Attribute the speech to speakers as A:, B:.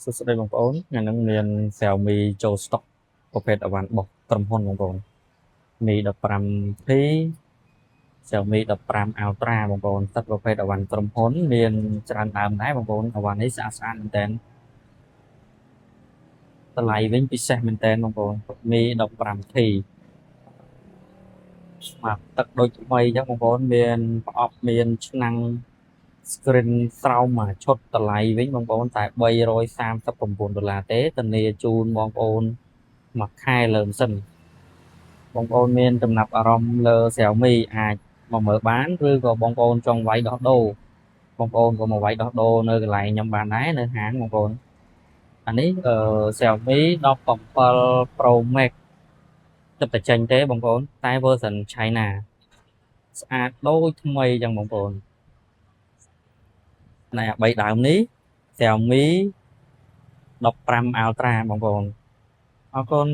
A: សួស្តីបងប្អូនថ្ងៃនេះមាន Xiaomi ចូល stock ប្រភេទអវ៉ាន់បុកក្រុមហ៊ុនបងប្អូន Mi 15T Xiaomi 15 Ultra បងប្អូនសិតប្រភេទអវ៉ាន់ក្រុមហ៊ុនមានច្រើនដើមដែរបងប្អូនអវ៉ាន់នេះស្អាតមែនតើតម្លៃវិញពិសេសមែនតើបងប្អូន Mi 15T ស្មាតទឹកដូចថ្មីអញ្ចឹងបងប្អូនមានប្រអប់មានឆ្នាំង screen ស្រោមមួយឈុតតម្លៃវិញបងប្អូនតែ$339ទេធានាជូនបងប្អូនមួយខែលើសិនបងប្អូនមានចំណាប់អារម្មណ៍លើ Xiaomi អាចមកមើលបានឬក៏បងប្អូនចង់វាយដោះដូរបងប្អូនក៏មកវាយដោះដូរនៅកន្លែងខ្ញុំបានដែរនៅហាងបងប្អូនអានេះXiaomi 17 Pro Max ទឹកតែចេញទេបងប្អូនតែ version China ស្អាតដូចថ្មីអញ្ចឹងបងប្អូនណែ3ដើមនេះ Xiaomi 15 Ultra បងប្អូនអរគុណ